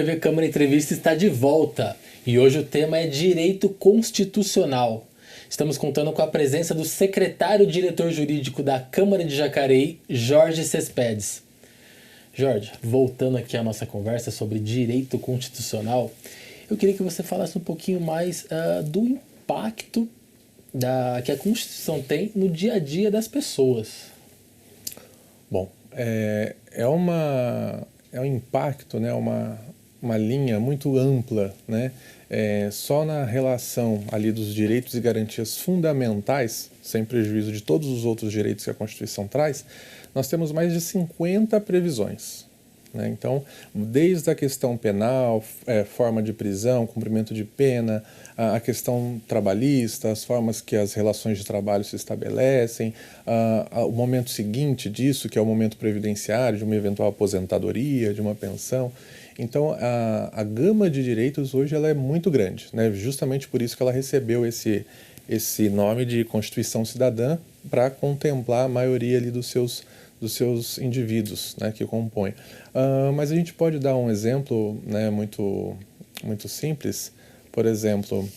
TV Câmara Entrevista está de volta e hoje o tema é Direito Constitucional. Estamos contando com a presença do secretário-diretor jurídico da Câmara de Jacareí, Jorge Cespedes. Jorge, voltando aqui à nossa conversa sobre direito constitucional, eu queria que você falasse um pouquinho mais do impacto que a Constituição tem no dia a dia das pessoas. Bom, é um impacto, né, uma linha muito ampla, né? Só na relação ali dos direitos e garantias fundamentais, sem prejuízo de todos os outros direitos que a Constituição traz, nós temos mais de 50 previsões. Né? Então, desde a questão penal, forma de prisão, cumprimento de pena, a questão trabalhista, as formas que as relações de trabalho se estabelecem, o momento seguinte disso, que é o momento previdenciário, de uma eventual aposentadoria, de uma pensão. Então, a gama de direitos hoje ela é muito grande, né? Justamente por isso que ela recebeu esse nome de Constituição Cidadã, para contemplar a maioria ali dos seus indivíduos, né, que compõem. Mas a gente pode dar um exemplo, né, muito simples. Por exemplo,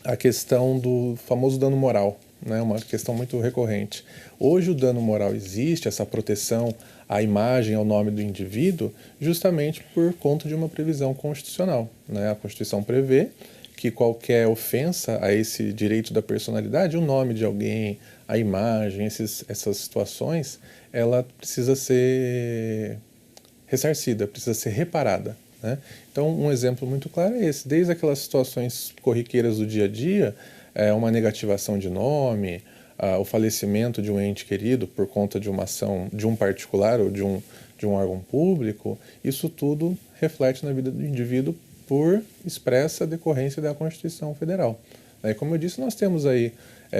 a questão do famoso dano moral, né, uma questão muito recorrente. Hoje o dano moral existe, essa proteção à imagem, ao nome do indivíduo, justamente por conta de uma previsão constitucional. Né? A Constituição prevê que qualquer ofensa a esse direito da personalidade, o nome de alguém, a imagem, essas situações, ela precisa ser ressarcida, precisa ser reparada. Né? Então, um exemplo muito claro é esse. Desde aquelas situações corriqueiras do dia a dia, uma negativação de nome, o falecimento de um ente querido por conta de uma ação de um particular ou de um órgão público, isso tudo reflete na vida do indivíduo por expressa decorrência da Constituição Federal. Como eu disse, nós temos aí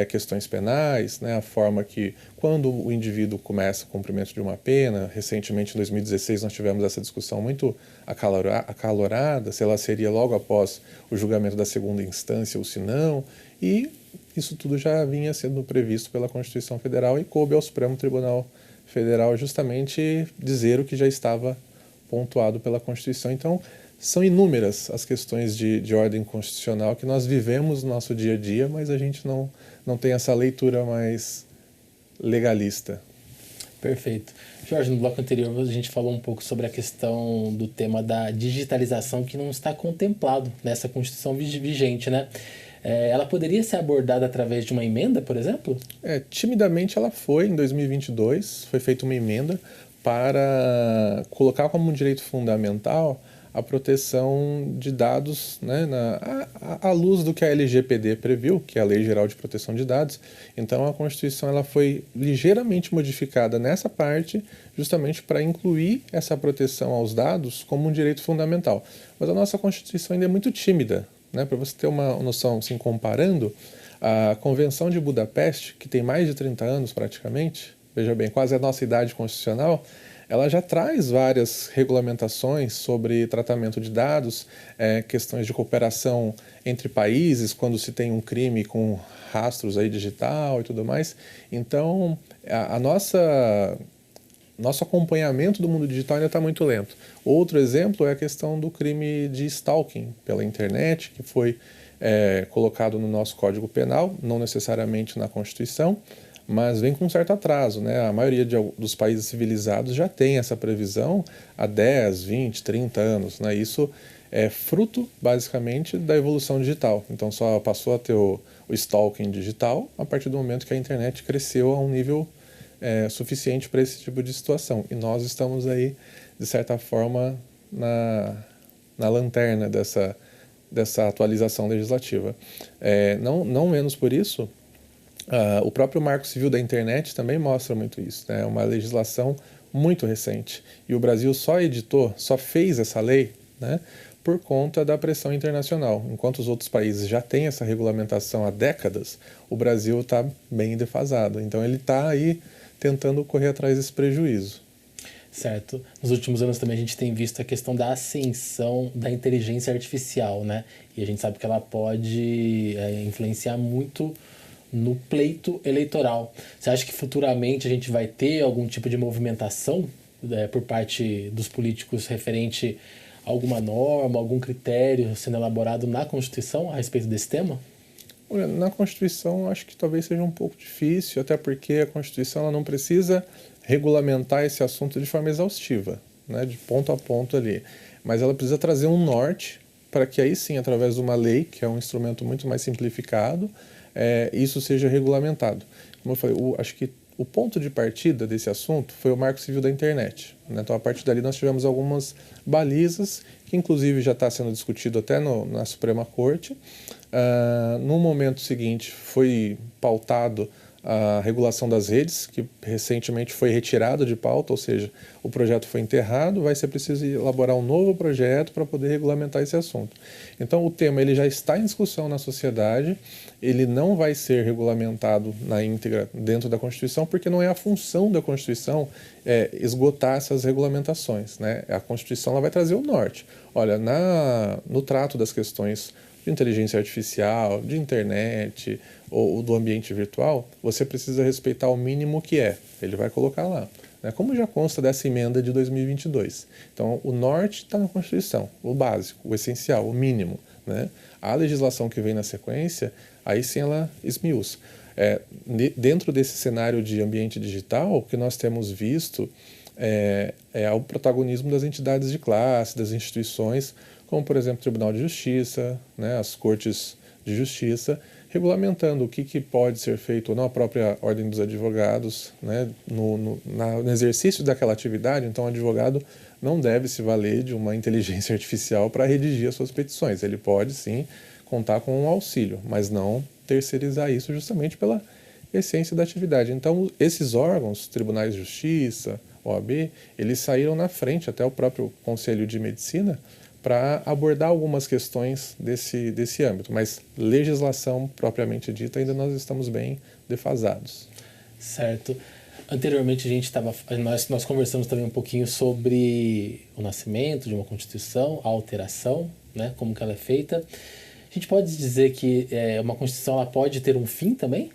questões penais, né, a forma que, quando o indivíduo começa o cumprimento de uma pena, recentemente em 2016 nós tivemos essa discussão muito acalorada, se ela seria logo após o julgamento da segunda instância ou se não, e isso tudo já vinha sendo previsto pela Constituição Federal e coube ao Supremo Tribunal Federal justamente dizer o que já estava pontuado pela Constituição. Então, são inúmeras as questões de ordem constitucional que nós vivemos no nosso dia a dia, mas a gente não tem essa leitura mais legalista. Perfeito. Jorge, no bloco anterior a gente falou um pouco sobre a questão do tema da digitalização que não está contemplado nessa Constituição vigente, né? Ela poderia ser abordada através de uma emenda, por exemplo? Timidamente ela foi, em 2022, foi feita uma emenda para colocar como um direito fundamental a proteção de dados, né, à luz do que a LGPD previu, que é a Lei Geral de Proteção de Dados. Então a Constituição ela foi ligeiramente modificada nessa parte, justamente para incluir essa proteção aos dados como um direito fundamental. Mas a nossa Constituição ainda é muito tímida. Né? Para você ter uma noção, assim, comparando, a Convenção de Budapeste, que tem mais de 30 anos praticamente, veja bem, quase a nossa idade constitucional, ela já traz várias regulamentações sobre tratamento de dados, questões de cooperação entre países, quando se tem um crime com rastros aí digital e tudo mais. Então, nosso acompanhamento do mundo digital ainda está muito lento. Outro exemplo é a questão do crime de stalking pela internet, que foi colocado no nosso Código Penal, não necessariamente na Constituição, mas vem com um certo atraso. Né? A maioria dos países civilizados já tem essa previsão há 10, 20, 30 anos. Né? Isso é fruto, basicamente, da evolução digital. Então, só passou a ter o stalking digital a partir do momento que a internet cresceu a um nível suficiente para esse tipo de situação. E nós estamos aí, de certa forma, na lanterna dessa atualização legislativa. Não menos por isso, o próprio Marco Civil da Internet também mostra muito isso. É, né? Uma legislação muito recente. E o Brasil só fez essa lei, né, por conta da pressão internacional. Enquanto os outros países já têm essa regulamentação há décadas, o Brasil está bem defasado. Então ele está aí tentando correr atrás desse prejuízo. Certo. Nos últimos anos também a gente tem visto a questão da ascensão da inteligência artificial, né? E a gente sabe que ela pode influenciar muito no pleito eleitoral. Você acha que futuramente a gente vai ter algum tipo de movimentação por parte dos políticos referente alguma norma, algum critério sendo elaborado na Constituição a respeito desse tema? Olha, na Constituição acho que talvez seja um pouco difícil, até porque a Constituição ela não precisa regulamentar esse assunto de forma exaustiva, né, de ponto a ponto ali, mas ela precisa trazer um norte para que aí sim, através de uma lei, que é um instrumento muito mais simplificado, isso seja regulamentado. Como eu falei, acho que o ponto de partida desse assunto foi o Marco Civil da Internet, né? Então, a partir dali, nós tivemos algumas balizas, que inclusive já está sendo discutido até na Suprema Corte. No momento seguinte, foi pautado a regulação das redes, que recentemente foi retirado de pauta, ou seja, o projeto foi enterrado, vai ser preciso elaborar um novo projeto para poder regulamentar esse assunto. Então, o tema ele já está em discussão na sociedade, ele não vai ser regulamentado na íntegra dentro da Constituição, porque não é a função da Constituição esgotar essas regulamentações, né? A Constituição ela vai trazer o norte. Olha, no trato das questões de inteligência artificial, de internet ou do ambiente virtual, você precisa respeitar o mínimo que é. Ele vai colocar lá, né? Como já consta dessa emenda de 2022. Então, o norte está na Constituição, o básico, o essencial, o mínimo, né? A legislação que vem na sequência, aí sim ela esmiuça. Dentro desse cenário de ambiente digital, o que nós temos visto é o protagonismo das entidades de classe, das instituições, como, por exemplo, o Tribunal de Justiça, né, as Cortes de Justiça, regulamentando o que pode ser feito ou não, a própria Ordem dos Advogados, né, no exercício daquela atividade. Então, o advogado não deve se valer de uma inteligência artificial para redigir as suas petições. Ele pode, sim, contar com um auxílio, mas não terceirizar isso justamente pela essência da atividade. Então, esses órgãos, tribunais de justiça, OAB, eles saíram na frente, até o próprio Conselho de Medicina, para abordar algumas questões desse âmbito, mas legislação propriamente dita ainda nós estamos bem defasados. Certo. Anteriormente nós conversamos também um pouquinho sobre o nascimento de uma Constituição, a alteração, né, como que ela é feita. A gente pode dizer que uma Constituição ela pode ter um fim também?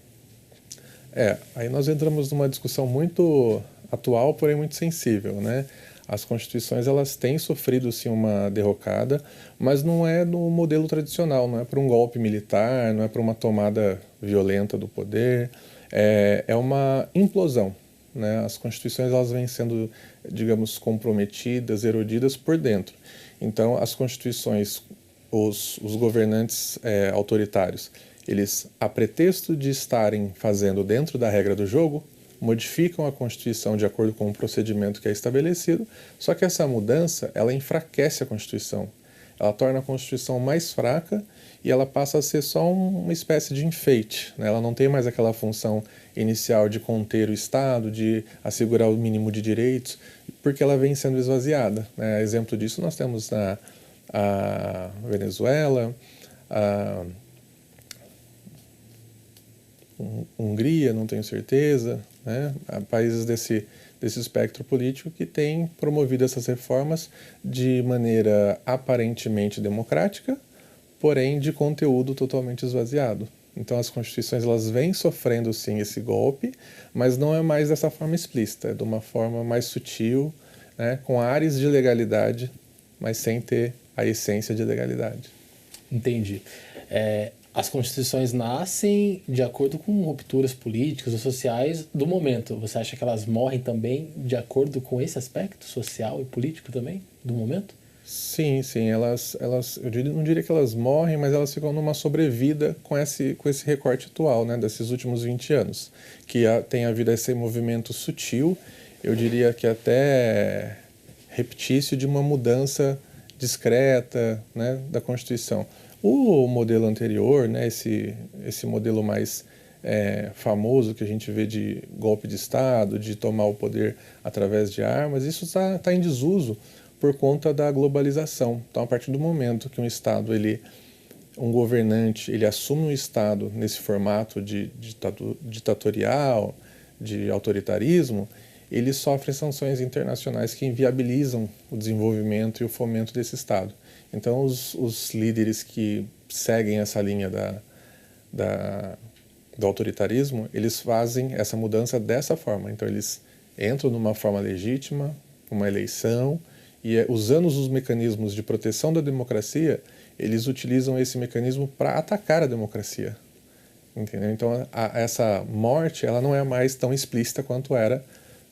Aí nós entramos numa discussão muito atual, porém muito sensível, né? As constituições elas têm sofrido sim uma derrocada, mas não é no modelo tradicional, não é para um golpe militar, não é para uma tomada violenta do poder, é uma implosão, né? As constituições elas vêm sendo, digamos, comprometidas, erodidas por dentro. Então, as constituições, os governantes autoritários, eles, a pretexto de estarem fazendo dentro da regra do jogo, modificam a Constituição de acordo com o procedimento que é estabelecido, só que essa mudança, ela enfraquece a Constituição. Ela torna a Constituição mais fraca e ela passa a ser só uma espécie de enfeite, né? Ela não tem mais aquela função inicial de conter o Estado, de assegurar o mínimo de direitos, porque ela vem sendo esvaziada, né? Exemplo disso nós temos a Venezuela, a Hungria, não tenho certeza, né? Há países desse espectro político que têm promovido essas reformas de maneira aparentemente democrática, porém de conteúdo totalmente esvaziado. Então as constituições elas vêm sofrendo sim esse golpe, mas não é mais dessa forma explícita, é de uma forma mais sutil, né? Com ares de legalidade, mas sem ter a essência de legalidade. Entendi. As constituições nascem de acordo com rupturas políticas ou sociais do momento. Você acha que elas morrem também de acordo com esse aspecto social e político também do momento? Sim, elas não diria que elas morrem, mas elas ficam numa sobrevida com esse recorte atual, né, desses últimos 20 anos, que tem havido esse movimento sutil, eu diria que até reptício de uma mudança discreta, né, da Constituição. O modelo anterior, né, esse modelo mais famoso que a gente vê de golpe de Estado, de tomar o poder através de armas, isso está em desuso por conta da globalização. Então, a partir do momento que um Estado, um governante, ele assume um Estado nesse formato de ditatorial, de autoritarismo, ele sofre sanções internacionais que inviabilizam o desenvolvimento e o fomento desse Estado. Então, os líderes que seguem essa linha do autoritarismo, eles fazem essa mudança dessa forma. Então, eles entram numa forma legítima, uma eleição, E usando os mecanismos de proteção da democracia, eles utilizam esse mecanismo para atacar a democracia. Entendeu? Então, essa morte ela não é mais tão explícita quanto era,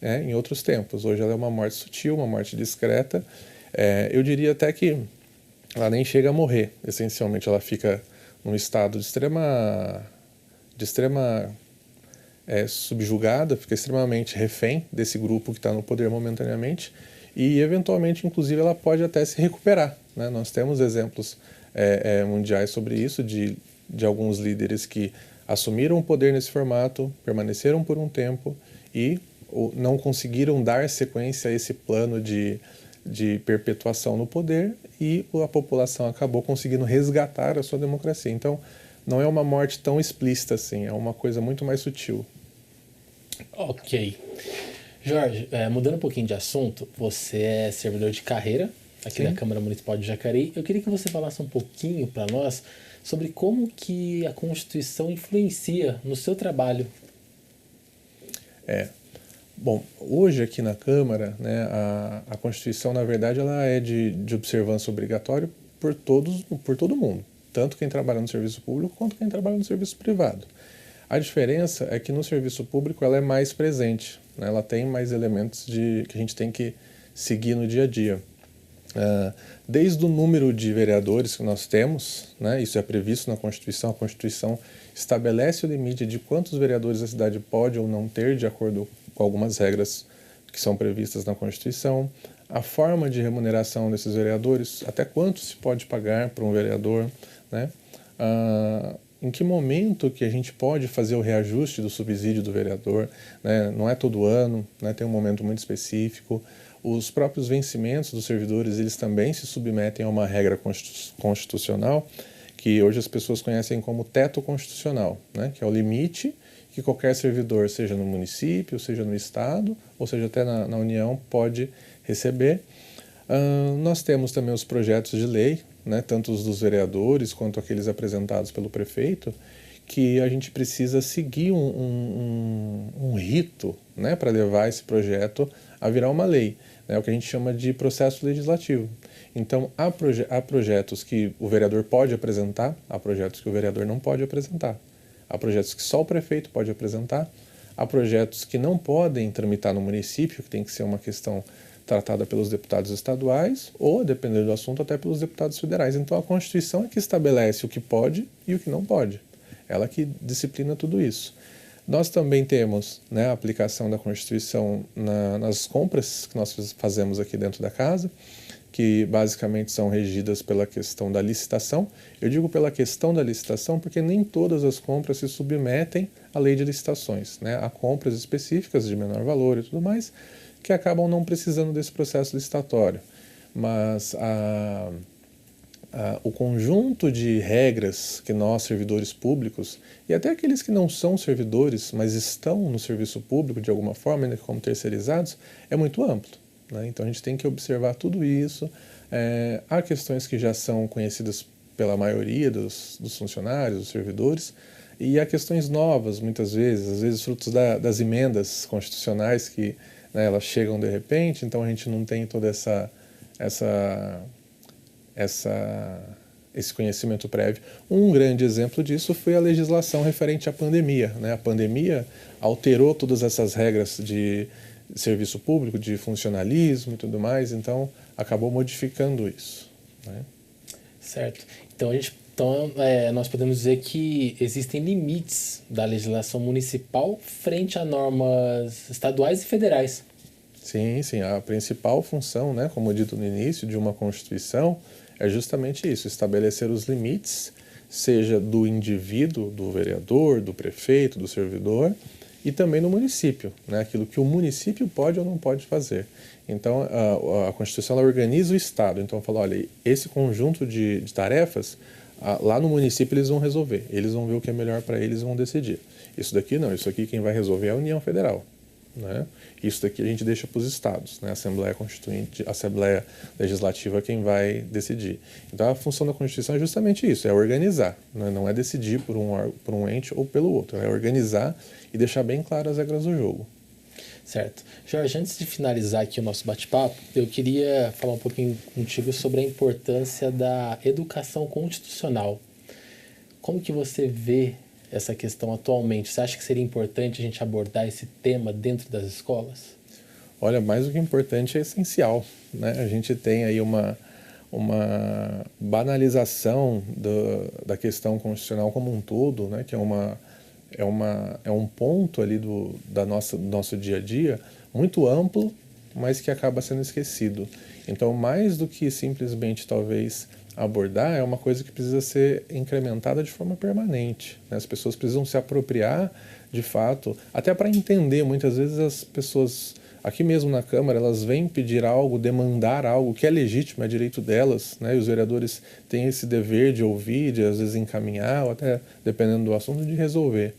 né, em outros tempos. Hoje ela é uma morte sutil, uma morte discreta. Eu diria até que ela nem chega a morrer, essencialmente. Ela fica num estado de extrema subjugada, fica extremamente refém desse grupo que está no poder momentaneamente e, eventualmente, inclusive, ela pode até se recuperar, né? Nós temos exemplos mundiais sobre isso, de alguns líderes que assumiram o poder nesse formato, permaneceram por um tempo e não conseguiram dar sequência a esse plano de perpetuação no poder e a população acabou conseguindo resgatar a sua democracia. Então, não é uma morte tão explícita assim, é uma coisa muito mais sutil. Ok. Jorge, mudando um pouquinho de assunto, você é servidor de carreira aqui da Câmara Municipal de Jacareí. Eu queria que você falasse um pouquinho para nós sobre como que a Constituição influencia no seu trabalho. Bom, hoje aqui na Câmara, né, a Constituição, na verdade, ela é de observância obrigatória por todo mundo, tanto quem trabalha no serviço público quanto quem trabalha no serviço privado. A diferença é que no serviço público ela é mais presente, né, ela tem mais elementos que a gente tem que seguir no dia a dia. Desde o número de vereadores que nós temos, né, isso é previsto na Constituição, a Constituição estabelece o limite de quantos vereadores a cidade pode ou não ter, de acordo com algumas regras que são previstas na Constituição, a forma de remuneração desses vereadores, até quanto se pode pagar para um vereador, né, em que momento que a gente pode fazer o reajuste do subsídio do vereador, né, não é todo ano, né, tem um momento muito específico. Os próprios vencimentos dos servidores, eles também se submetem a uma regra constitucional que hoje as pessoas conhecem como teto constitucional, né, que é o limite que qualquer servidor, seja no município, seja no estado, ou seja até na União, pode receber. Nós temos também os projetos de lei, né, tanto os dos vereadores quanto aqueles apresentados pelo prefeito, que a gente precisa seguir um rito, né, para levar esse projeto a virar uma lei. É o que a gente chama de processo legislativo. Então, há projetos que o vereador pode apresentar, há projetos que o vereador não pode apresentar. Há projetos que só o prefeito pode apresentar, há projetos que não podem tramitar no município, que tem que ser uma questão tratada pelos deputados estaduais ou, dependendo do assunto, até pelos deputados federais. Então, a Constituição é que estabelece o que pode e o que não pode. Ela que disciplina tudo isso. Nós também temos, né, a aplicação da Constituição nas compras que nós fazemos aqui dentro da casa, que basicamente são regidas pela questão da licitação. Eu digo pela questão da licitação porque nem todas as compras se submetem à lei de licitações, né? Há compras específicas de menor valor e tudo mais que acabam não precisando desse processo licitatório. Mas o conjunto de regras que nós, servidores públicos, e até aqueles que não são servidores, mas estão no serviço público de alguma forma, ainda como terceirizados, é muito amplo, né? Então a gente tem que observar tudo isso. Há questões que já são conhecidas pela maioria dos funcionários, dos servidores, e há questões novas, muitas vezes, às vezes frutos das emendas constitucionais que, né, elas chegam de repente, então a gente não tem toda esse conhecimento prévio. Um grande exemplo disso foi a legislação referente à pandemia, né? A pandemia alterou todas essas regras de serviço público, de funcionalismo e tudo mais, então acabou modificando isso, né? Certo. Então, nós podemos dizer que existem limites da legislação municipal frente a normas estaduais e federais. Sim, sim. A principal função, né, como dito no início, de uma Constituição é justamente isso, estabelecer os limites, seja do indivíduo, do vereador, do prefeito, do servidor, e também no município, né, aquilo que o município pode ou não pode fazer. Então, a Constituição ela organiza o Estado. Então, fala, olha, esse conjunto de tarefas, lá no município eles vão resolver. Eles vão ver o que é melhor para eles e vão decidir. Isso daqui não, isso aqui quem vai resolver é a União Federal, né? Isso daqui a gente deixa para os estados, né? A Assembleia Constituinte, a Assembleia Legislativa quem vai decidir. Então a função da Constituição é justamente isso, é organizar, né? Não é decidir por um ente ou pelo outro, é organizar e deixar bem claras as regras do jogo. Certo. Jorge, antes de finalizar aqui o nosso bate-papo, eu queria falar um pouquinho contigo sobre a importância da educação constitucional. Como que você vê essa questão atualmente? Você acha que seria importante a gente abordar esse tema dentro das escolas? Olha, mais do que importante é essencial, né? A gente tem aí uma banalização da questão constitucional como um todo, né? Que é um ponto ali do nosso dia a dia muito amplo, mas que acaba sendo esquecido. Então, mais do que simplesmente talvez abordar, é uma coisa que precisa ser incrementada de forma permanente, né? As pessoas precisam se apropriar de fato, até para entender. Muitas vezes as pessoas aqui mesmo na Câmara, elas vêm pedir algo, demandar algo que é legítimo, é direito delas, né? E os vereadores têm esse dever de ouvir, de às vezes encaminhar, ou até, dependendo do assunto, de resolver.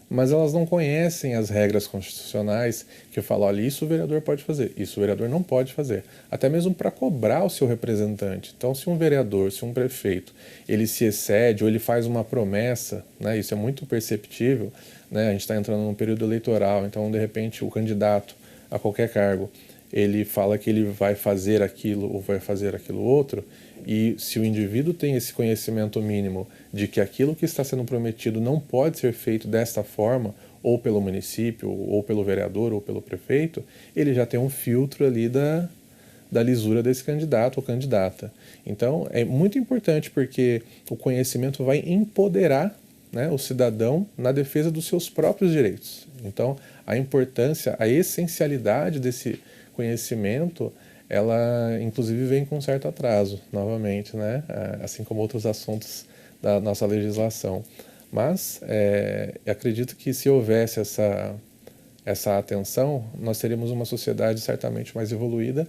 Mas elas não conhecem as regras constitucionais que falam, olha, isso o vereador pode fazer, isso o vereador não pode fazer. Até mesmo para cobrar o seu representante. Então, se um vereador, se um prefeito, ele se excede ou ele faz uma promessa, né? Isso é muito perceptível, né? A gente está entrando num período eleitoral, então, de repente, o candidato a qualquer cargo, ele fala que ele vai fazer aquilo ou vai fazer aquilo outro, e se o indivíduo tem esse conhecimento mínimo de que aquilo que está sendo prometido não pode ser feito desta forma, ou pelo município, ou pelo vereador, ou pelo prefeito, ele já tem um filtro ali da lisura desse candidato ou candidata. Então, é muito importante porque o conhecimento vai empoderar, né, o cidadão na defesa dos seus próprios direitos. Então, a importância, a essencialidade desse conhecimento, ela inclusive vem com um certo atraso, novamente, né? Assim como outros assuntos da nossa legislação. Mas acredito que se houvesse essa atenção, nós teríamos uma sociedade certamente mais evoluída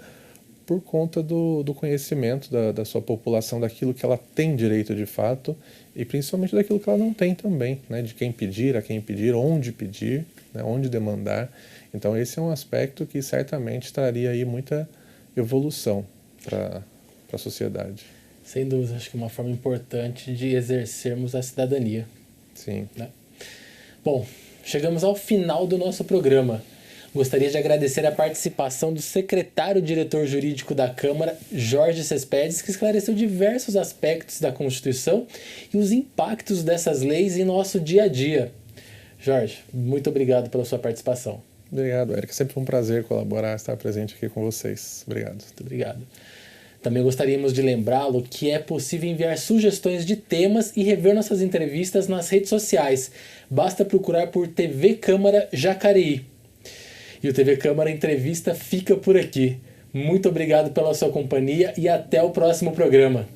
por conta do conhecimento da sua população, daquilo que ela tem direito de fato e principalmente daquilo que ela não tem também, né? De quem pedir, a quem pedir, pedir, né? Onde demandar. Então esse é um aspecto que certamente traria aí muita evolução para a sociedade. Sem dúvida, acho que é uma forma importante de exercermos a cidadania. Sim. Né? Bom, chegamos ao final do nosso programa. Gostaria de agradecer a participação do secretário-diretor jurídico da Câmara, Jorge Cespedes, que esclareceu diversos aspectos da Constituição e os impactos dessas leis em nosso dia a dia. Jorge, muito obrigado pela sua participação. Obrigado, Érica. Sempre um prazer colaborar, estar presente aqui com vocês. Obrigado. Muito obrigado. Também gostaríamos de lembrá-lo que é possível enviar sugestões de temas e rever nossas entrevistas nas redes sociais. Basta procurar por TV Câmara Jacareí. E o TV Câmara Entrevista fica por aqui. Muito obrigado pela sua companhia e até o próximo programa.